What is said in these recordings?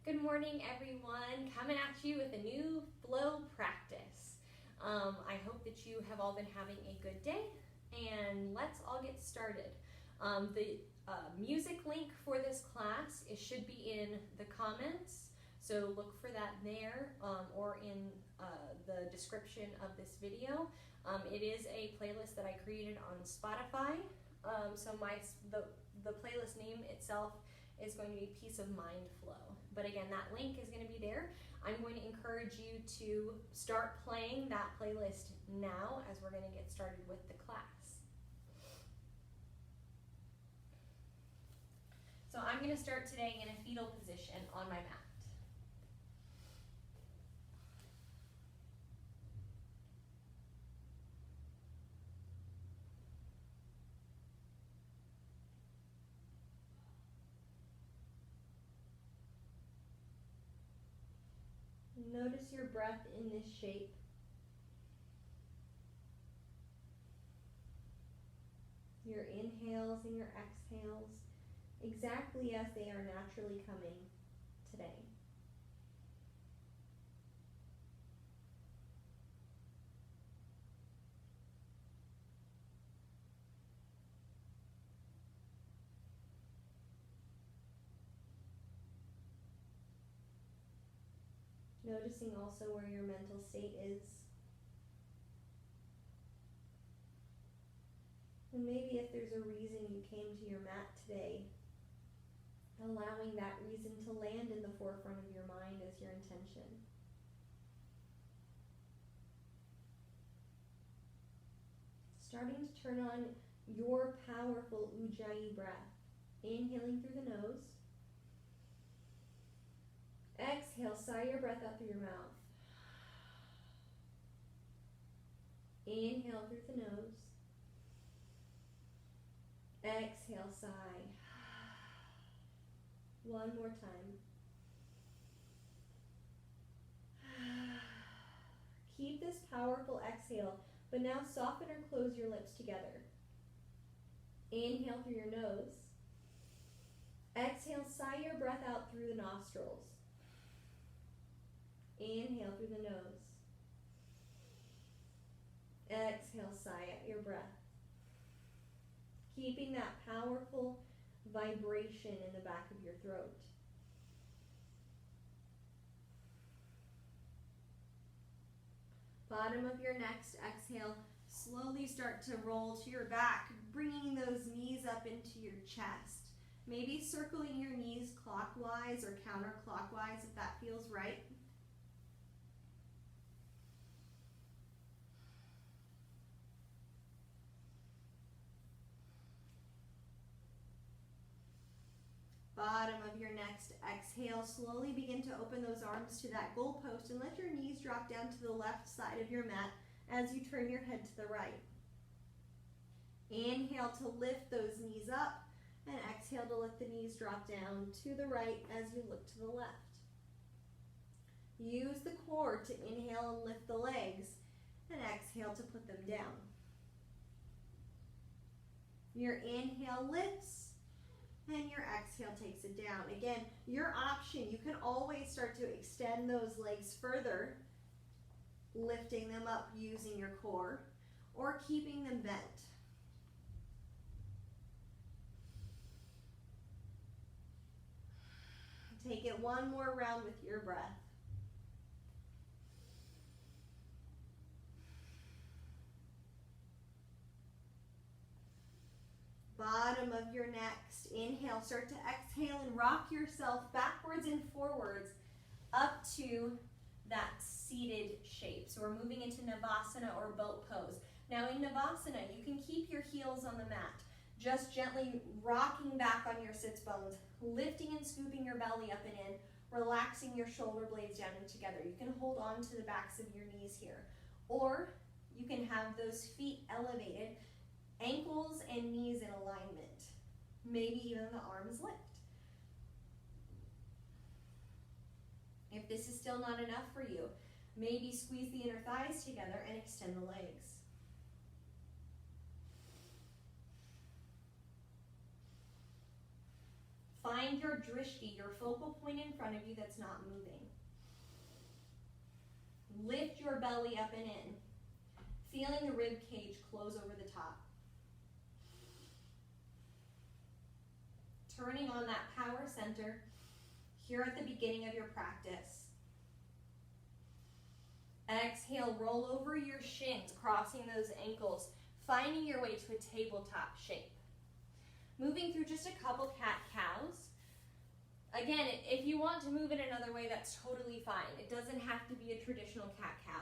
Good morning, everyone. Coming at you with a new flow practice. I hope that you have all been having a good day, and let's all get started. The music link for this class should be in the comments, so look for that there or in the description of this video. It is a playlist that I created on Spotify, so the playlist name itself is going to be Peace of Mind Flow. But again, that link is going to be there. I'm going to encourage you to start playing that playlist now as we're going to get started with the class. So I'm going to start today in a fetal position on my mat. Notice your breath in this shape. Your inhales and your exhales exactly as they are naturally coming today. Noticing also where your mental state is. And maybe if there's a reason you came to your mat today, allowing that reason to land in the forefront of your mind as your intention. Starting to turn on your powerful Ujjayi breath. Inhaling through the nose. Exhale, sigh your breath out through your mouth. Inhale through the nose. Exhale, sigh. One more time. Keep this powerful exhale, but now soften or close your lips together. Inhale through your nose. Exhale, sigh your breath out through the nostrils. Inhale through the nose. Exhale, sigh out your breath. Keeping that powerful vibration in the back of your throat. Bottom of your next exhale, slowly start to roll to your back, bringing those knees up into your chest. Maybe circling your knees clockwise or counterclockwise if that feels right. Bottom of your next exhale, slowly begin to open those arms to that goalpost and let your knees drop down to the left side of your mat as you turn your head to the right. Inhale to lift those knees up and exhale to let the knees drop down to the right as you look to the left. Use the core to inhale and lift the legs and exhale to put them down. Your inhale lifts and your exhale takes it down. Again, your option, you can always start to extend those legs further, lifting them up using your core, or keeping them bent. Take it one more round with your breath. Bottom of your next inhale, start to exhale and rock yourself backwards and forwards up to that seated shape. So we're moving into Navasana or boat pose. Now in Navasana, you can keep your heels on the mat, just gently rocking back on your sits bones, lifting and scooping your belly up and in, relaxing your shoulder blades down and together. You can hold on to the backs of your knees here. Or you can have those feet elevated, ankles and knees in alignment. Maybe even the arms lift. If this is still not enough for you, maybe squeeze the inner thighs together and extend the legs. Find Find your drishti, your focal point in front of you that's not moving. Lift your belly up and in, feeling the rib cage close over the top. Turning on that power center here at the beginning of your practice. Exhale, roll over your shins, crossing those ankles, finding your way to a tabletop shape. Moving through just a couple cat-cows. Again, if you want to move it another way, that's totally fine. It doesn't have to be a traditional cat-cow.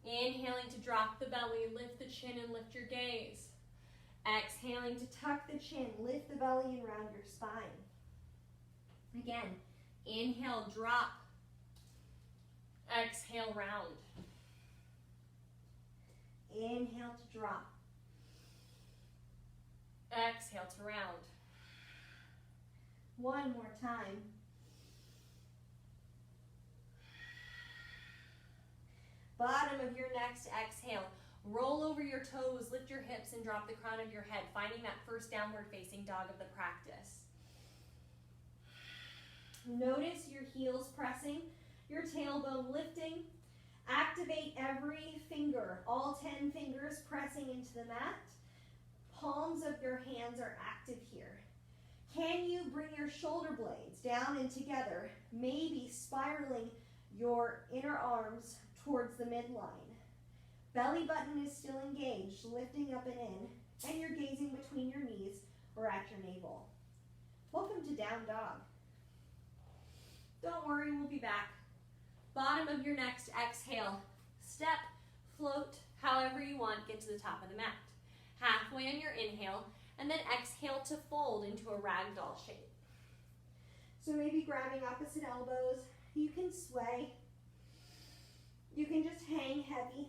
Inhaling to drop the belly, lift the chin and lift your gaze. Exhaling to tuck the chin, lift the belly and round your spine. Again, inhale, drop. Exhale, round. Inhale to drop. Exhale to round. One more time. Bottom of your next exhale. Roll over your toes, lift your hips, and drop the crown of your head, finding that first downward facing dog of the practice. Notice your heels pressing, your tailbone lifting. Activate every finger, all 10 fingers pressing into the mat. Palms of your hands are active here. Can you bring your shoulder blades down and together, maybe spiraling your inner arms towards the midline? Belly button is still engaged, lifting up and in, and you're gazing between your knees or at your navel. Welcome to down dog. Don't worry, we'll be back. Bottom of your next exhale. Step, float, however you want, get to the top of the mat. Halfway on your inhale, and then exhale to fold into a ragdoll shape. So maybe grabbing opposite elbows, you can sway. You can just hang heavy.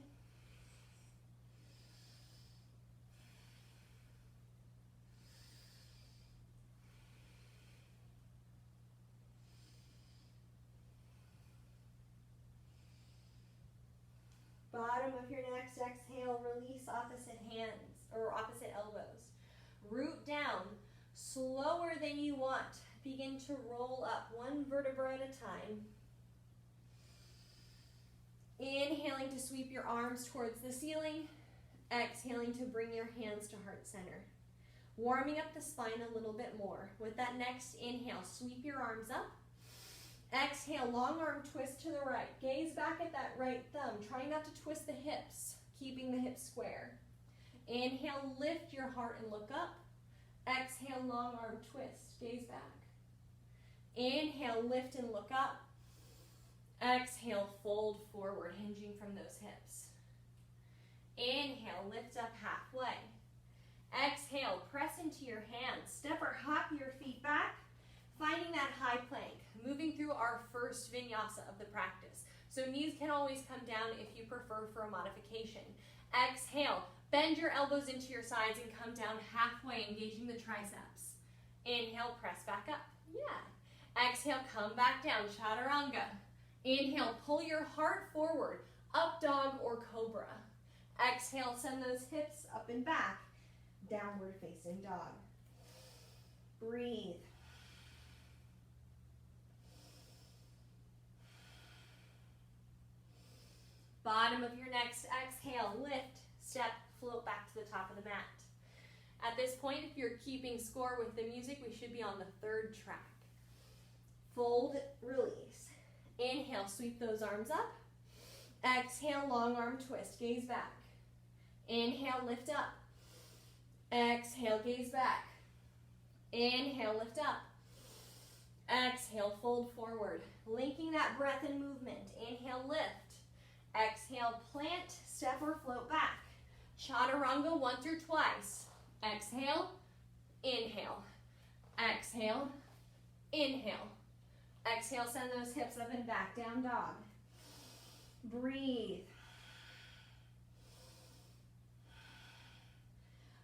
Bottom of your next exhale, release opposite hands or opposite elbows. Root down, slower than you want. Begin to roll up one vertebra at a time. Inhaling to sweep your arms towards the ceiling. Exhaling to bring your hands to heart center. Warming up the spine a little bit more. With that next inhale, sweep your arms up. Exhale, long arm twist to the right. Gaze back at that right thumb. Try not to twist the hips, keeping the hips square. Inhale, lift your heart and look up. Exhale, long arm twist. Gaze back. Inhale, lift and look up. Exhale, fold forward, hinging from those hips. Inhale, lift up halfway. Exhale, press into your hands. Step or hop your feet back, finding that high plank. Moving through our first vinyasa of the practice. So knees can always come down if you prefer for a modification. Exhale, bend your elbows into your sides and come down halfway, engaging the triceps. Inhale, press back up. Yeah. Exhale, come back down, chaturanga. Inhale, pull your heart forward, up dog or cobra. Exhale, send those hips up and back, downward facing dog. Breathe. Bottom of your next exhale, lift, step, float back to the top of the mat. At this point, if you're keeping score with the music, we should be on the third track. Fold, release. Inhale, sweep those arms up. Exhale, long arm twist, gaze back. Inhale, lift up. Exhale, gaze back. Inhale, lift up. Exhale, fold forward. Linking that breath and movement. Inhale, lift. Exhale, plant, step or float back. Chaturanga once or twice. Exhale, inhale. Exhale, inhale. Exhale, send those hips up and back, down dog. Breathe.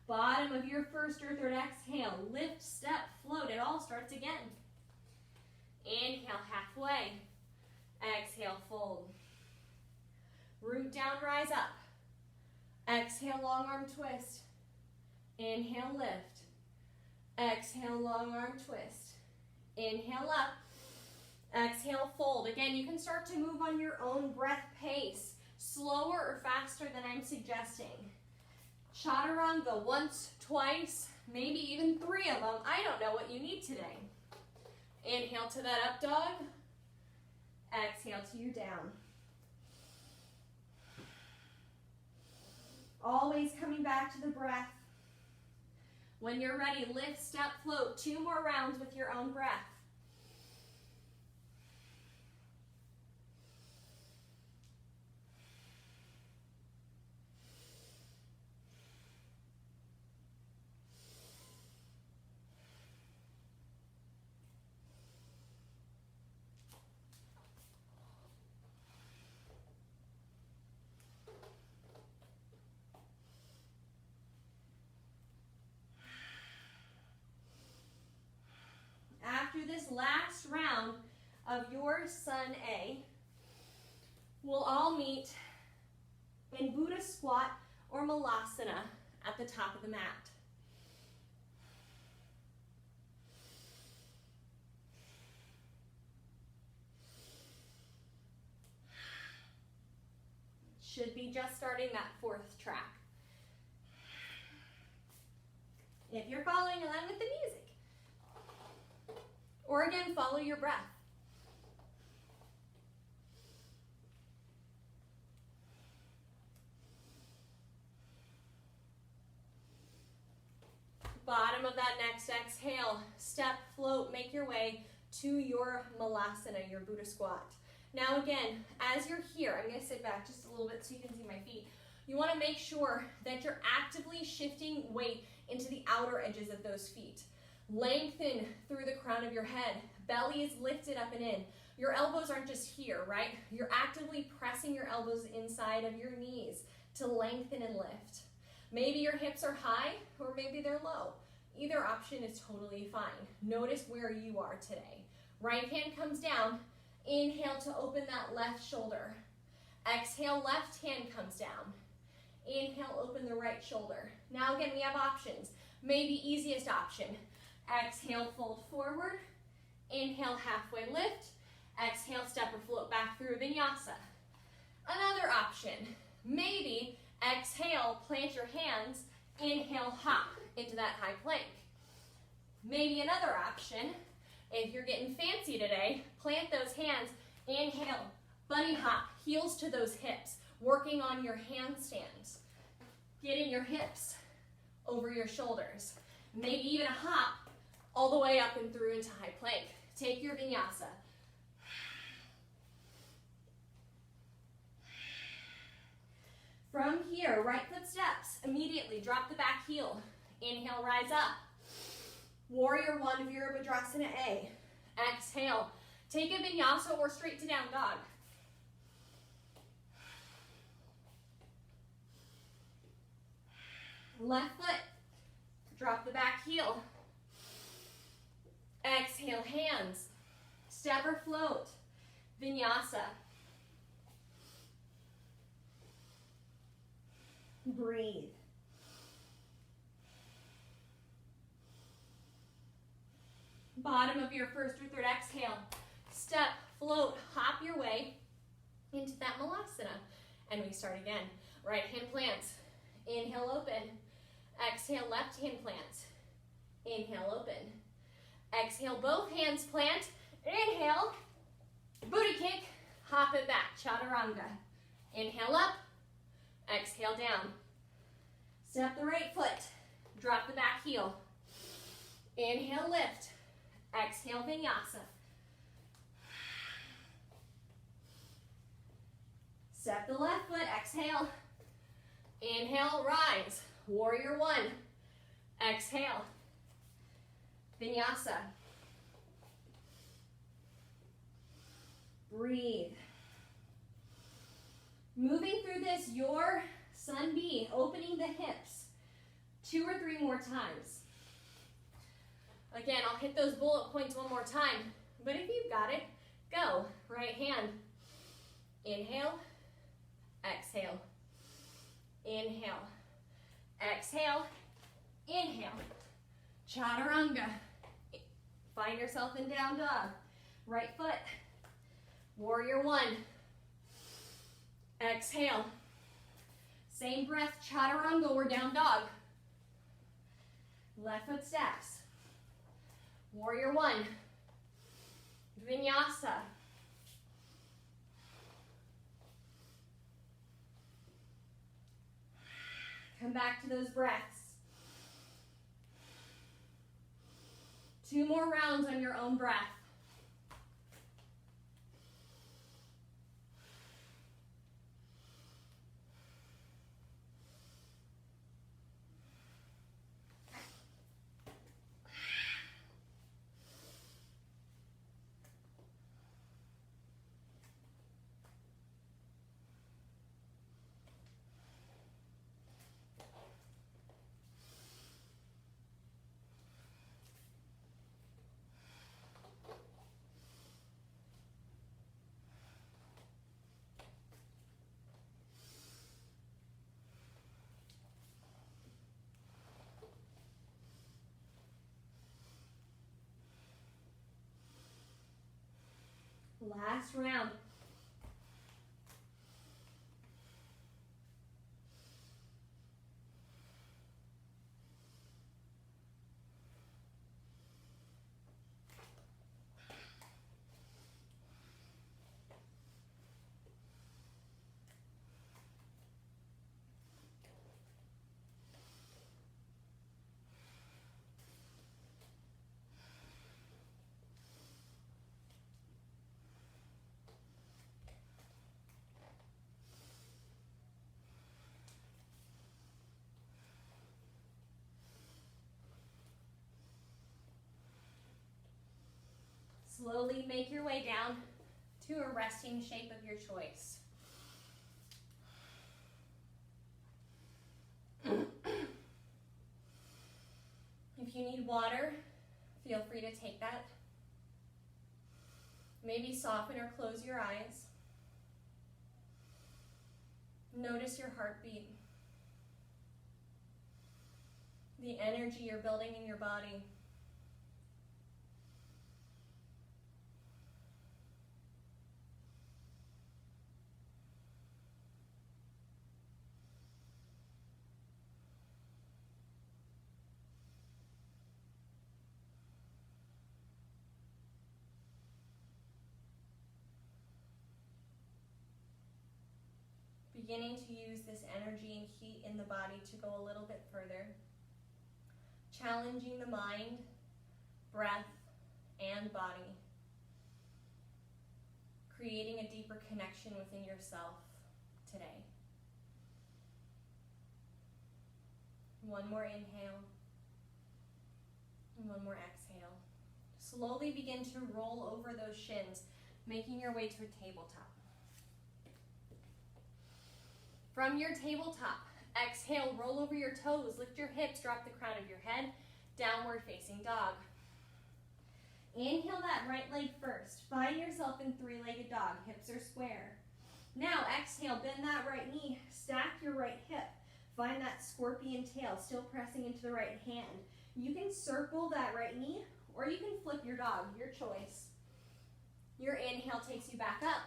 Bottom of your first or third exhale, lift, step, float. It all starts again. Inhale, halfway. Exhale, fold. Root down, rise up. Exhale, long arm twist. Inhale, lift. Exhale, long arm twist. Inhale up. Exhale, fold. Again, you can start to move on your own breath pace, slower or faster than I'm suggesting. Chaturanga, once, twice, maybe even 3 of them. I don't know what you need today. Inhale to that up dog. Exhale to your down. Always coming back to the breath. When you're ready, lift, step, float. 2 more rounds with your own breath. After this last round of your Sun A, we'll all meet in Buddha squat or Malasana at the top of the mat. Should be just starting that 4th track. If you're following along with the music. Or again, follow your breath. Bottom of that next exhale, step, float, make your way to your Malasana, your Buddha squat. Now again, as you're here, I'm going to sit back just a little bit so you can see my feet. You want to make sure that you're actively shifting weight into the outer edges of those feet. Lengthen through the crown of your head. Belly is lifted up and in. Your elbows aren't just here, right? You're actively pressing your elbows inside of your knees to lengthen and lift. Maybe your hips are high or maybe they're low. Either option is totally fine. Notice where you are today. Right hand comes down. Inhale to open that left shoulder. Exhale, left hand comes down. Inhale, open the right shoulder. Now again, we have options. Maybe easiest option. Exhale, fold forward. Inhale, halfway lift. Exhale, step or float back through vinyasa. Another option. Maybe exhale, plant your hands. Inhale, hop into that high plank. Maybe another option. If you're getting fancy today, plant those hands. Inhale, bunny hop, heels to those hips. Working on your handstands. Getting your hips over your shoulders. Maybe even a hop all the way up and through into high plank. Take your vinyasa. From here, right foot steps. Immediately drop the back heel. Inhale, rise up. Warrior 1, Virabhadrasana A. Exhale. Take a vinyasa or straight to down dog. Left foot. Drop the back heel. Exhale, hands. Step or float. Vinyasa. Breathe. Bottom of your first or third exhale. Step, float, hop your way into that Malasana. And we start again. Right hand plants. Inhale, open. Exhale, left hand plants. Inhale, open. Exhale, both hands plant. Inhale, booty kick, hop it back, chaturanga. Inhale up, exhale down. Step the right foot, drop the back heel. Inhale, lift. Exhale, vinyasa. Step the left foot, exhale. Inhale, rise. Warrior 1. Exhale. Vinyasa. Breathe. Moving through this, your Sun B, opening the hips 2 or 3 more times. Again, I'll hit those bullet points one more time, but if you've got it, go. Right hand. Inhale. Exhale. Inhale. Exhale. Inhale, chaturanga. Find yourself in down dog. Right foot, warrior one. Exhale. Same breath, chaturanga or down dog. Left foot steps. Warrior one. Vinyasa. Come back to those breaths. 2 more rounds on your own breath. Last round. Slowly make your way down to a resting shape of your choice. If you need water, feel free to take that. Maybe soften or close your eyes. Notice your heartbeat, the energy you're building in your body. Beginning to use this energy and heat in the body to go a little bit further. Challenging the mind, breath, and body. Creating a deeper connection within yourself today. One more inhale. And one more exhale. Slowly begin to roll over those shins, making your way to a tabletop. From your tabletop, exhale, roll over your toes, lift your hips, drop the crown of your head, downward facing dog. Inhale that right leg first. Find yourself in 3-legged dog, hips are square. Now exhale, bend that right knee, stack your right hip. Find that scorpion tail, still pressing into the right hand. You can circle that right knee, or you can flip your dog, your choice. Your inhale takes you back up.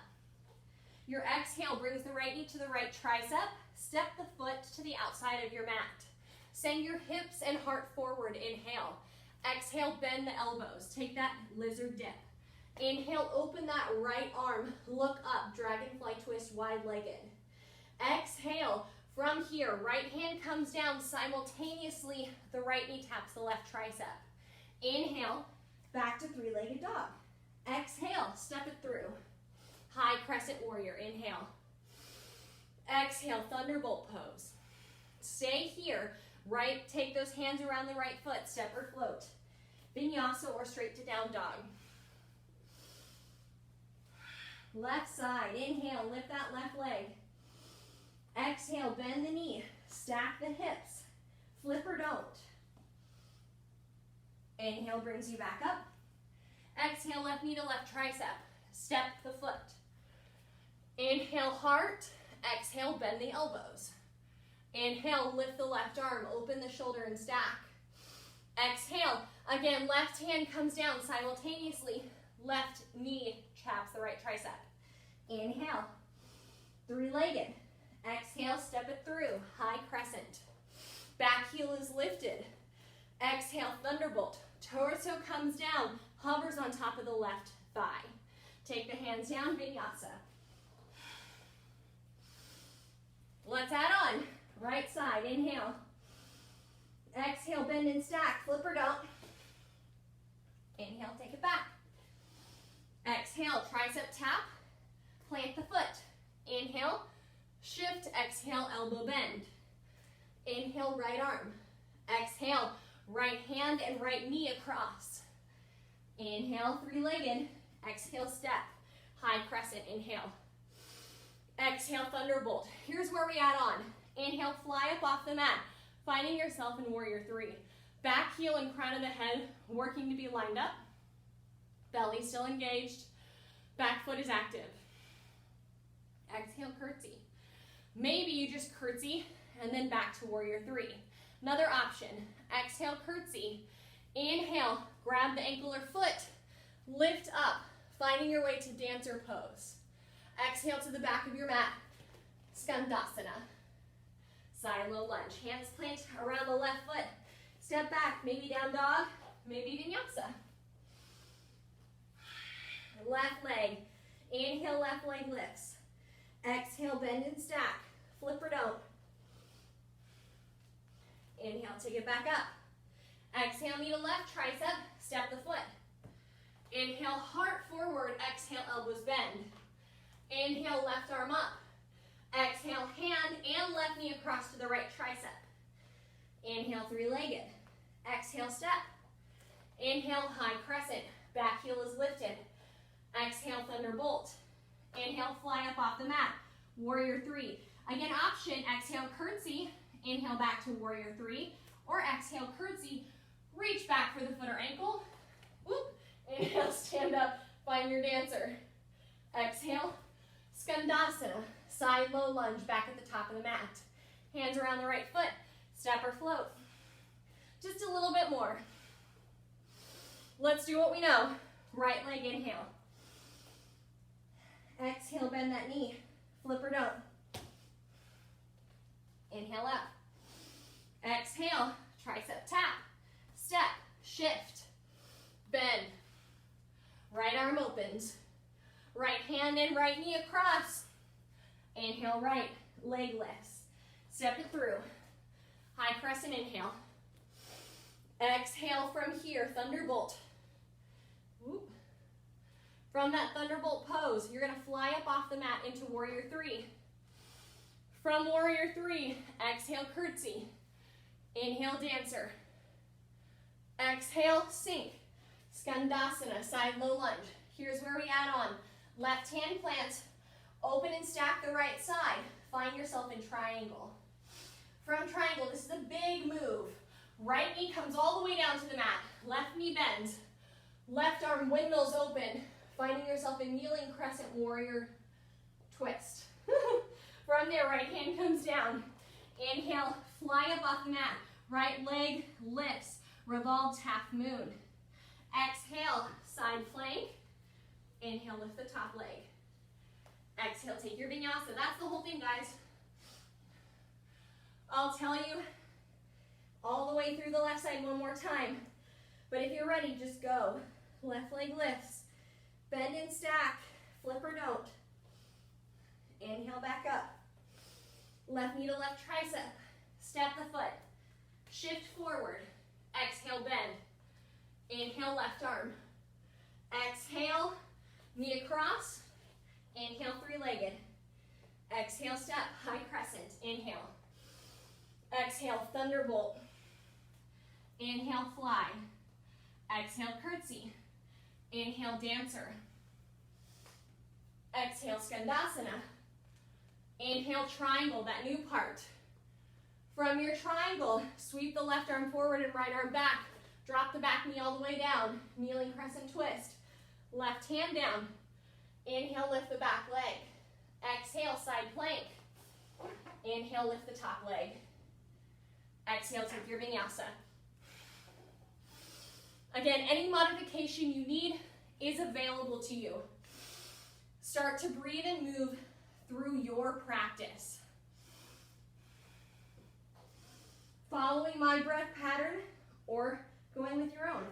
Your exhale brings the right knee to the right tricep. Step the foot to the outside of your mat. Send your hips and heart forward. Inhale. Exhale, bend the elbows. Take that lizard dip. Inhale, open that right arm. Look up, dragonfly twist, wide-legged. Exhale, from here, right hand comes down. Simultaneously, the right knee taps the left tricep. Inhale, back to 3-legged dog. Exhale, step it through. High crescent warrior, inhale. Exhale, thunderbolt pose. Stay here, right, take those hands around the right foot, step or float. Vinyasa or straight to down dog. Left side, inhale, lift that left leg. Exhale, bend the knee, stack the hips, flip or don't. Inhale brings you back up. Exhale, left knee to left tricep, step the foot. Inhale, heart. Exhale, bend the elbows. Inhale, lift the left arm, open the shoulder and stack. Exhale. Again, left hand comes down simultaneously. Left knee chaps the right tricep. Inhale. Three-legged. Exhale, step it through. High crescent. Back heel is lifted. Exhale, thunderbolt. Torso comes down, hovers on top of the left thigh. Take the hands down, vinyasa. Let's add on. Right side, inhale. Exhale, bend and stack, flip or don't. Inhale, take it back. Exhale, tricep tap, plant the foot. Inhale, shift, exhale, elbow bend. Inhale, right arm. Exhale, right hand and right knee across. Inhale, three-legged. Exhale, step. High crescent, inhale. Exhale, thunderbolt. Here's where we add on. Inhale, fly up off the mat, finding yourself in warrior three. Back heel and crown of the head working to be lined up. Belly still engaged. Back foot is active. Exhale, curtsy. Maybe you just curtsy and then back to warrior three. Another option, exhale, curtsy. Inhale, grab the ankle or foot, lift up, finding your way to dancer pose. Exhale to the back of your mat, skandasana. Side low lunge, hands planted around the left foot. Step back, maybe down dog, maybe vinyasa. Left leg, inhale, left leg lifts. Exhale, bend and stack, flip or don't. Inhale, take it back up. Exhale, knee to left tricep, step the foot. Inhale, heart forward, exhale, elbows bend. Inhale, left arm up. Exhale, hand and left knee across to the right tricep. Inhale, three-legged. Exhale, step. Inhale, high crescent, back heel is lifted. Exhale, thunderbolt. Inhale, fly up off the mat, warrior three. Again, option, exhale, curtsy. Inhale, back to warrior three. Or exhale, curtsy, reach back for the foot or ankle. Whoop. Inhale, stand up, find your dancer. Exhale, skandasana, side low lunge, back at the top of the mat. Hands around the right foot, step or float. Just a little bit more. Let's do what we know. Right leg, inhale. Exhale, bend that knee, flip or don't. Inhale up. Exhale, tricep tap, step, shift, bend. Right arm opens. Right hand and right knee across. Inhale, right leg lifts. Step it through. High crescent, inhale. Exhale from here, thunderbolt. Whoop. From that thunderbolt pose, you're gonna fly up off the mat into warrior three. From warrior three, exhale, curtsy. Inhale, dancer. Exhale, sink. Skandasana, side low lunge. Here's where we add on. Left hand plant, open and stack the right side. Find yourself in triangle. From triangle, this is a big move. Right knee comes all the way down to the mat. Left knee bends. Left arm windmills open. Finding yourself in kneeling crescent warrior twist. From there, right hand comes down. Inhale, fly up off the mat. Right leg lifts, revolved half moon. Exhale, side plank. Inhale, lift the top leg. Exhale, take your vinyasa. That's the whole thing, guys. I'll tell you all the way through the left side one more time. But if you're ready, just go. Left leg lifts. Bend and stack. Flip or don't. Inhale, back up. Left knee to left tricep. Step the foot. Shift forward. Exhale, bend. Inhale, left arm. Exhale, knee across. Inhale, three-legged. Exhale, step, high crescent. Inhale. Exhale, thunderbolt. Inhale, fly. Exhale, curtsy. Inhale, dancer. Exhale, skandasana. Inhale, triangle, that new part. From your triangle, sweep the left arm forward and right arm back. Drop the back knee all the way down. Kneeling crescent twist. Left hand down. Inhale, lift the back leg. Exhale, side plank. Inhale, lift the top leg. Exhale, take your vinyasa. Again, any modification you need is available to you. Start to breathe and move through your practice. Following my breath pattern or going with your own.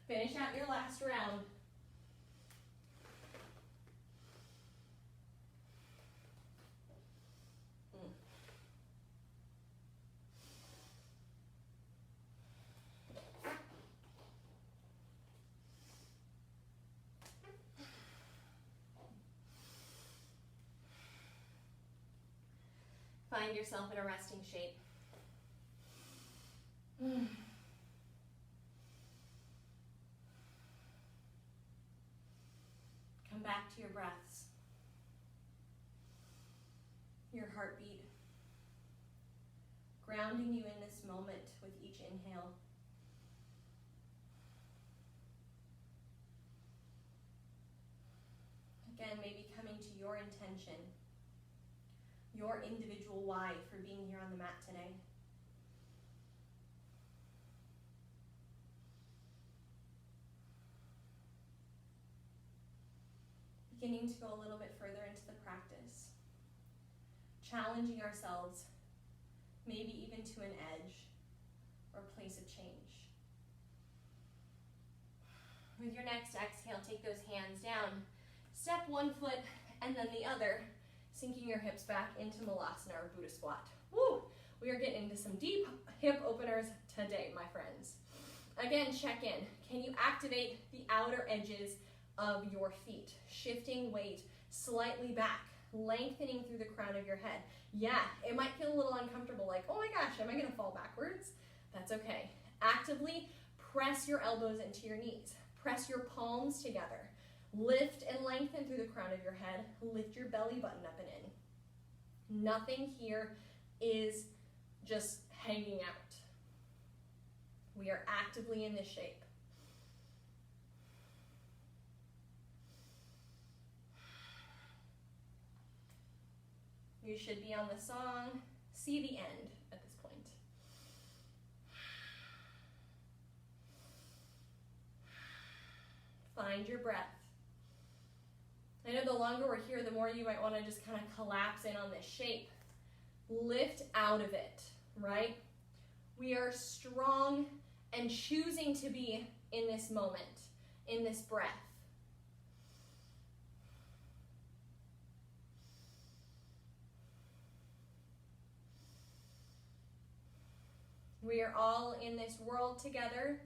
Finish out your last round. Find yourself in a resting shape. Come back to your breaths, your heartbeat, grounding you in this moment with each inhale. Again, maybe coming to your intention, your individual why for being here on the mat today. Beginning to go a little bit further into the practice. Challenging ourselves, maybe even to an edge or place of change. With your next exhale, take those hands down. Step one foot and then the other, sinking your hips back into Malasana or Buddha squat. Woo! We are getting into some deep hip openers today, my friends. Again, check in. Can you activate the outer edges of your feet? Shifting weight slightly back, lengthening through the crown of your head. Yeah, it might feel a little uncomfortable, like, oh my gosh, am I gonna fall backwards? That's okay. Actively press your elbows into your knees. Press your palms together. Lift and lengthen through the crown of your head. Lift your belly button up and in. Nothing here is just hanging out. We are actively in this shape. You should be on the song, see the end at this point. Find your breath. I know the longer we're here, the more you might want to just kind of collapse in on this shape. Lift out of it, right? We are strong and choosing to be in this moment, in this breath. We are all in this world together.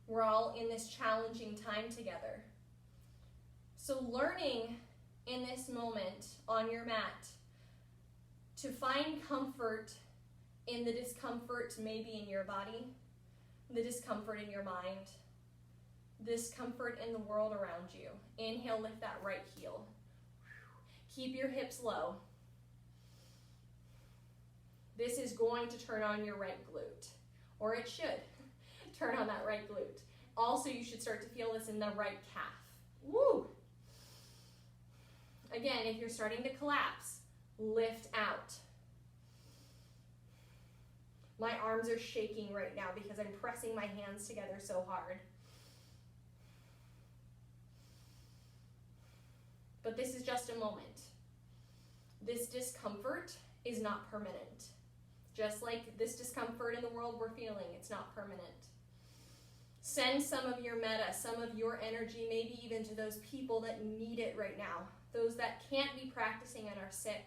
We're all in this challenging time together. So learning in this moment on your mat to find comfort in the discomfort maybe in your body, the discomfort in your mind, discomfort in the world around you. Inhale, lift that right heel. Keep your hips low. This is going to turn on your right glute, or it should turn on that right glute. Also, you should start to feel this in the right calf. Woo! Again, if you're starting to collapse, lift out. My arms are shaking right now because I'm pressing my hands together so hard. But this is just a moment. This discomfort is not permanent. Just like this discomfort in the world we're feeling, it's not permanent. Send some of your metta, some of your energy, maybe even to those people that need it right now, those that can't be practicing and are sick.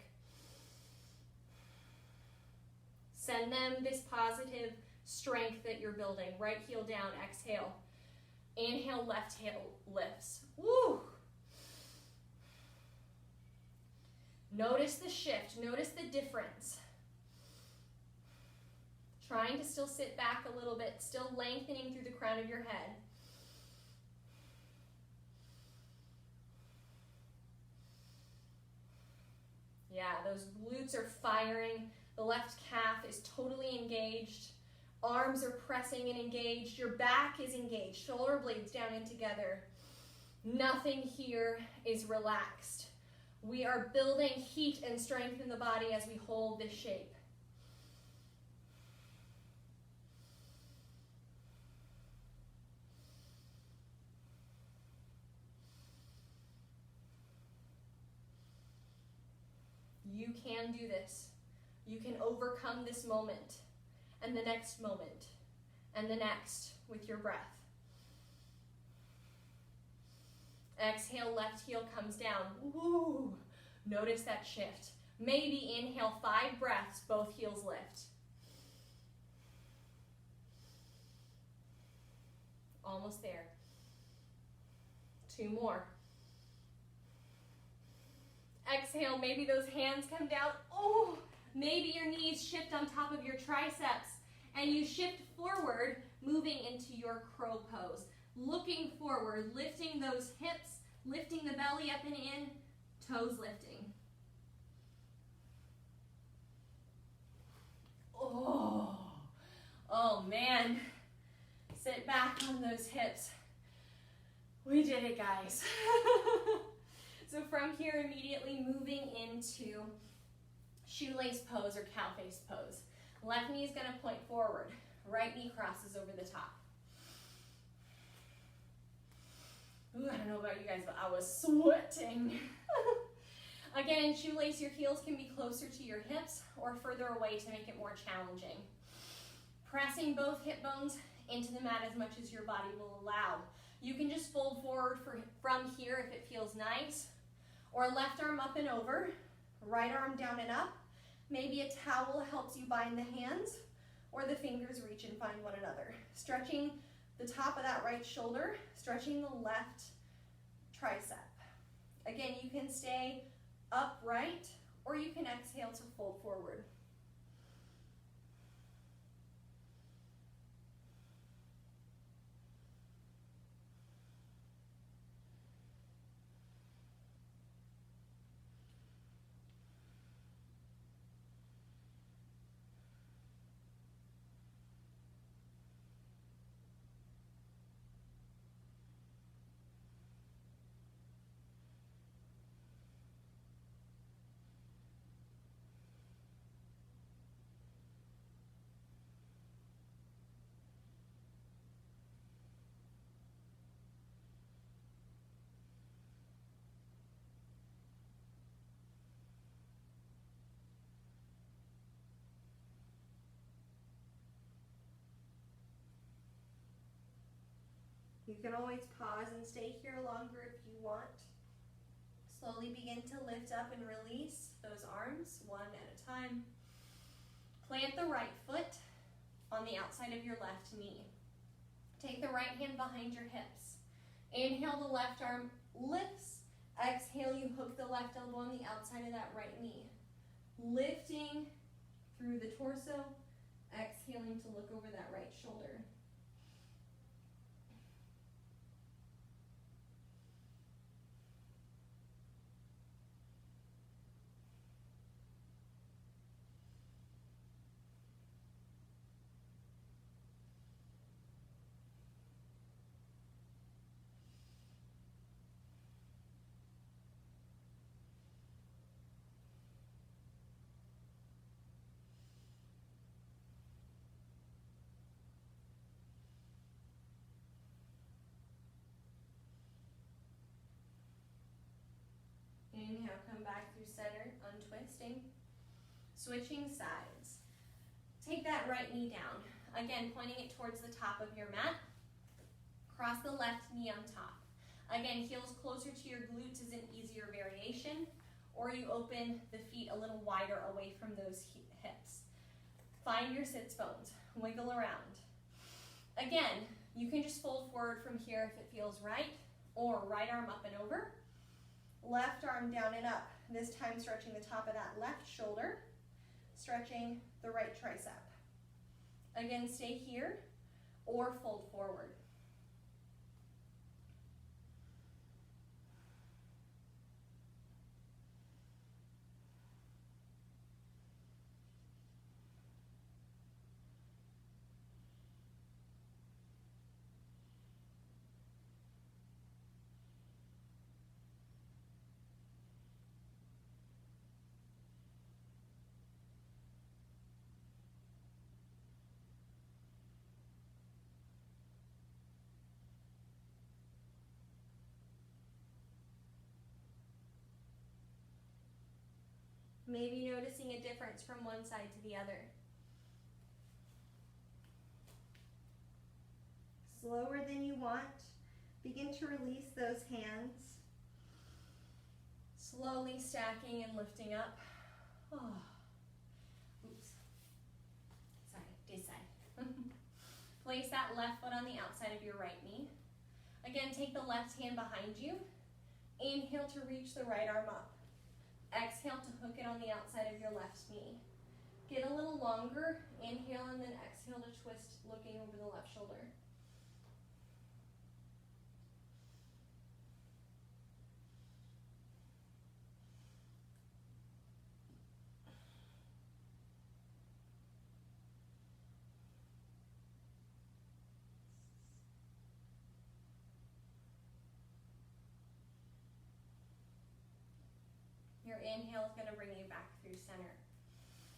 Send them this positive strength that you're building. Right heel down, exhale. Inhale, left heel lifts. Woo! Notice the shift, notice the difference. Trying to still sit back a little bit, still lengthening through the crown of your head. Yeah, those glutes are firing. The left calf is totally engaged. Arms are pressing and engaged. Your back is engaged. Shoulder blades down and together. Nothing here is relaxed. We are building heat and strength in the body as we hold this shape. You can do this. You can overcome this moment and the next moment and the next with your breath. Exhale, left heel comes down. Ooh, notice that shift. Maybe inhale 5 breaths, both heels lift. Almost there. 2 more. Exhale, maybe those hands come down. Oh, maybe your knees shift on top of your triceps and you shift forward, moving into your crow pose. Looking forward, lifting those hips, lifting the belly up and in, toes lifting. Oh man. Sit back on those hips. We did it, guys. So from here, immediately moving into shoelace pose or cow face pose. Left knee is going to point forward. Right knee crosses over the top. Ooh, I don't know about you guys, but I was sweating. Again, in shoelace, your heels can be closer to your hips or further away to make it more challenging. Pressing both hip bones into the mat as much as your body will allow. You can just fold forward from here if it feels nice, or left arm up and over, right arm down and up. Maybe a towel helps you bind the hands, or the fingers reach and find one another. Stretching the top of that right shoulder, stretching the left tricep. Again, you can stay upright, or you can exhale to fold forward. You can always pause and stay here longer if you want. Slowly begin to lift up and release those arms one at a time. Plant the right foot on the outside of your left knee. Take the right hand behind your hips. Inhale, the left arm lifts. Exhale, you hook the left elbow on the outside of that right knee. Lifting through the torso. Exhaling to look over that right shoulder. Switching sides. Take that right knee down. Again, pointing it towards the top of your mat. Cross the left knee on top. Again, heels closer to your glutes is an easier variation, or you open the feet a little wider away from those hips. Find your sits bones. Wiggle around. Again, you can just fold forward from here if it feels right, or right arm up and over. Left arm down and up. This time stretching the top of that left shoulder, stretching the right tricep. Again, stay here or fold forward. Maybe noticing a difference from one side to the other. Slower than you want. Begin to release those hands. Slowly stacking and lifting up. Oh. Oops. Sorry, this side. Place that left foot on the outside of your right knee. Again, take the left hand behind you. Inhale to reach the right arm up. Exhale to hook it on the outside of your left knee. Get a little longer. Inhale and then exhale to twist, looking over the left shoulder. Your inhale is going to bring you back through center.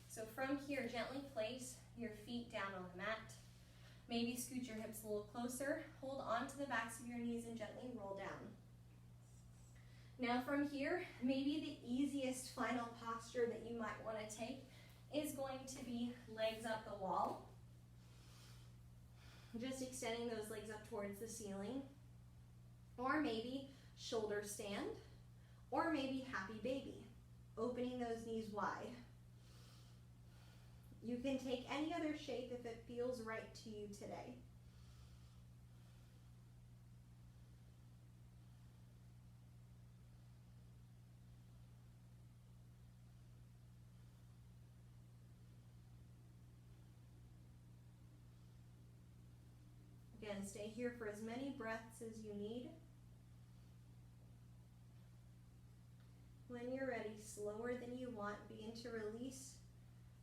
So from here, gently place your feet down on the mat. Maybe scoot your hips a little closer. Hold on to the backs of your knees and gently roll down. Now from here, maybe the easiest final posture that you might want to take is going to be legs up the wall. Just extending those legs up towards the ceiling. Or maybe shoulder stand. Or maybe happy baby, opening those knees wide. You can take any other shape if it feels right to you today. Again, stay here for as many breaths as you need. When you're ready, slower than you want, begin to release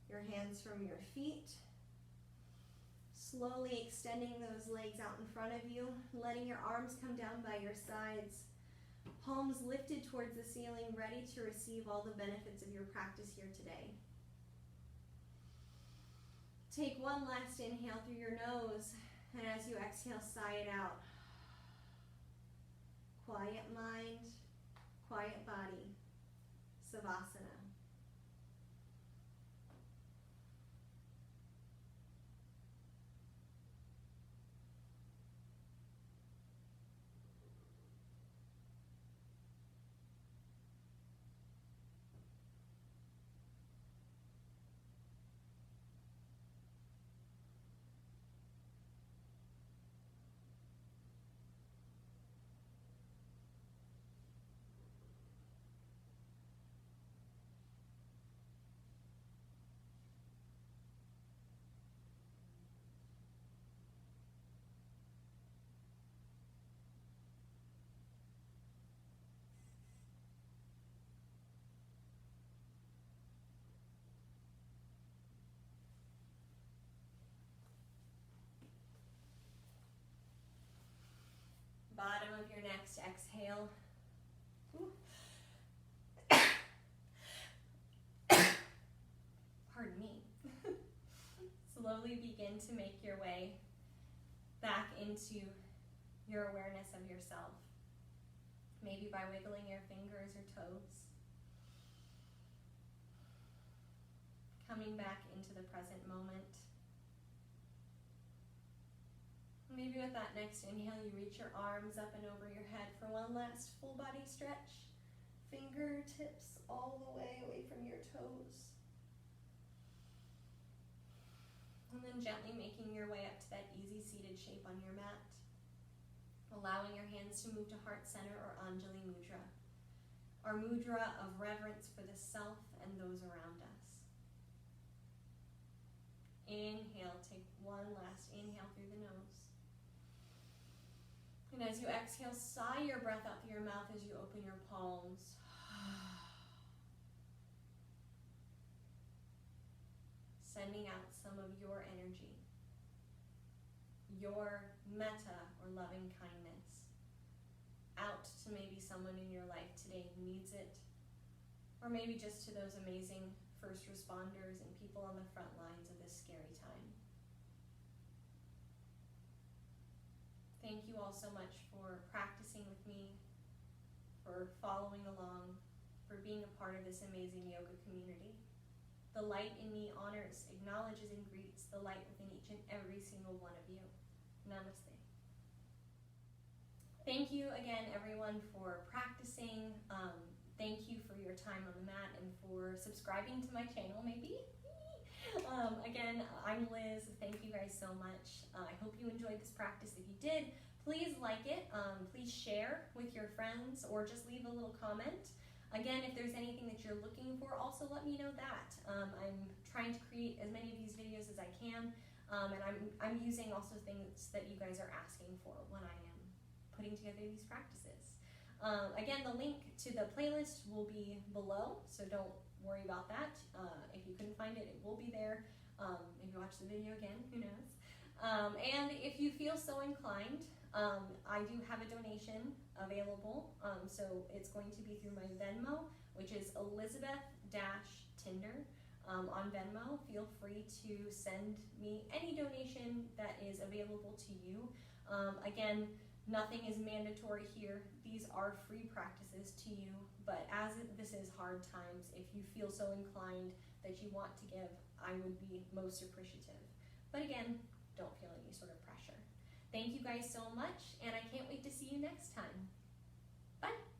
your hands from your feet. Slowly extending those legs out in front of you, letting your arms come down by your sides. Palms lifted towards the ceiling, ready to receive all the benefits of your practice here today. Take one last inhale through your nose, and as you exhale, sigh it out. Quiet mind, quiet body. Savasana. Bottom of your next exhale. Pardon me. Slowly begin to make your way back into your awareness of yourself. Maybe by wiggling your fingers or toes. coming back into the present moment. Maybe with that next inhale, you reach your arms up and over your head for one last full body stretch. Fingertips all the way away from your toes. And then gently making your way up to that easy seated shape on your mat. Allowing your hands to move to heart center or Anjali Mudra. Our mudra of reverence for the self and those around us. Inhale, take one last inhale through the nose. And as you exhale, sigh your breath out through your mouth as you open your palms. Sending out some of your energy, your metta or loving kindness, out to maybe someone in your life today who needs it, or maybe just to those amazing first responders and people on the front lines of this scary time. Thank you all so much for practicing with me, for following along, for being a part of this amazing yoga community. The light in me honors, acknowledges, and greets the light within each and every single one of you. Namaste. Thank you again, everyone, for practicing. Thank you for your time on the mat and for subscribing to my channel, maybe. Again, I'm Liz. Thank you guys so much. I hope you enjoyed this practice. If you did, please like it. Please share with your friends or just leave a little comment. Again, if there's anything that you're looking for, also let me know that. I'm trying to create as many of these videos as I can, and I'm using also things that you guys are asking for when I am putting together these practices. Again, the link to the playlist will be below, so don't worry about that. If you couldn't find it, it will be there. Maybe watch the video again, who knows. And if you feel so inclined, I do have a donation available, so it's going to be through my Venmo, which is Elizabeth-Tinder on Venmo. Feel free to send me any donation that is available to you. Again, nothing is mandatory here. These are free practices to you, but as this is hard times, if you feel so inclined that you want to give, I would be most appreciative. But again, don't feel any sort of pressure. Thank you guys so much, and I can't wait to see you next time. Bye.